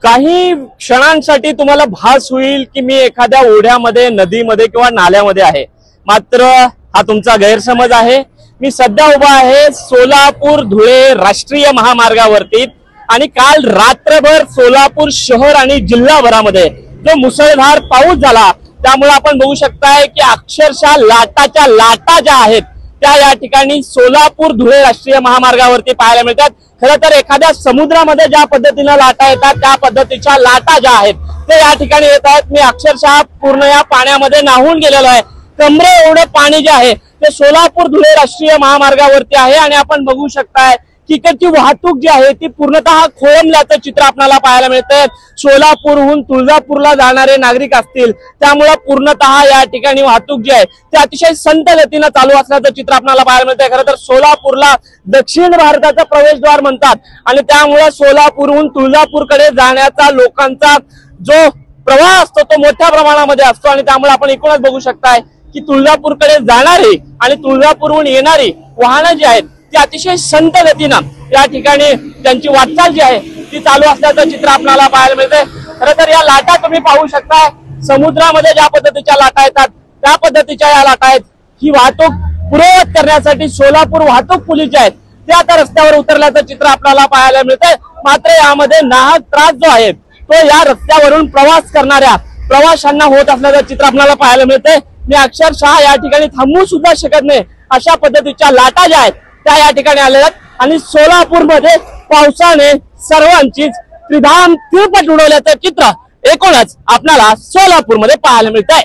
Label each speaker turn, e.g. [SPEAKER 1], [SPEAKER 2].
[SPEAKER 1] काही क्षणांसाठी तुम्हाला भास होईल की मी एखाद्या ओढ्यामध्ये, नदीमध्ये किंवा नाल्यामध्ये आहे, मात्र हा तुमचा गैरसमज आहे। मी सध्या उभा आहे सोलापूर धुळे राष्ट्रीय महामार्गावरती आणि काल रात्रभर सोलापूर शहर आणि जिल्हाभरामध्ये जो मुसळधार पाऊस झाला त्यामुळे आपण बघू शकताय की अक्षरशः लाटाच्या लाटा ज्या आहेत त्या या ठिकाणी सोलापूर धुळे राष्ट्रीय महामार्गावरती पाहायला मिळतात। खरं तर एखाद्या समुद्रामध्ये ज्या पद्धतीने लाटा येतात त्या पद्धतीच्या लाटा ज्या आहेत ते या ठिकाणी येत आहेत। मी अक्षरशः पूर्ण या पाण्यामध्ये नाहून गेलेलो आहे। कमरे एवढं पाणी जे आहे ते सोलापूर धुळे राष्ट्रीय महामार्गावरती आहे आणि आपण बघू शकताय की इकडची वाहतूक जी आहे ती पूर्णतः खोळंबल्याचं चित्र आपल्याला पाहायला मिळतंय। सोलापूरहून तुळजापूरला जाणारे नागरिक असतील त्यामुळे पूर्णतः या ठिकाणी वाहतूक जी आहे ती अतिशय संत गतीने चालू असल्याचं चित्र आपल्याला पाहायला मिळतंय। खरं तर सोलापूरला दक्षिण भारताचं प्रवेशद्वार म्हणतात आणि त्यामुळे सोलापूरहून तुळजापूरकडे जाण्याचा लोकांचा जो प्रवाह असतो तो मोठ्या प्रमाणामध्ये असतो आणि त्यामुळे आपण एकूणच बघू शकताय की तुळजापूरकडे जाणारी आणि तुळजापूरहून येणारी वाहनं जी आहेत ती अतिशय संत गतीनं या ठिकाणी त्यांची वाटचाल जी आहे ती चालू असल्याचं चित्र आपल्याला पाहायला मिळतंय। खरं तर या लाटा तुम्ही पाहू शकताय, समुद्रामध्ये ज्या पद्धतीच्या लाटा येतात त्या पद्धतीच्या या लाटा आहेत। ही वाहतूक पूर्ववत करण्यासाठी सोलापूर वाहतूक पोलीस जे आहेत ते आता रस्त्यावर उतरल्याचं चित्र आपल्याला पाहायला मिळतंय। मात्र यामध्ये नाहक त्रास जो आहे तो या रस्त्यावरून प्रवास करणाऱ्या प्रवाशांना होत असल्याचं चित्र आपल्याला पाहायला मिळतंय। मी अक्षरशः या ठिकाणी थांबू सुद्धा शकत नाही, अशा पद्धतीच्या लाटा ज्या आहेत त्या या ठिकाणी आलेल्या आहेत आणि सोलापूरमध्ये पावसाने सर्वांचीच त्रिधाम तिरपट उडवल्याचं चित्र एकूणच आपल्याला सोलापूरमध्ये पाहायला मिळतंय।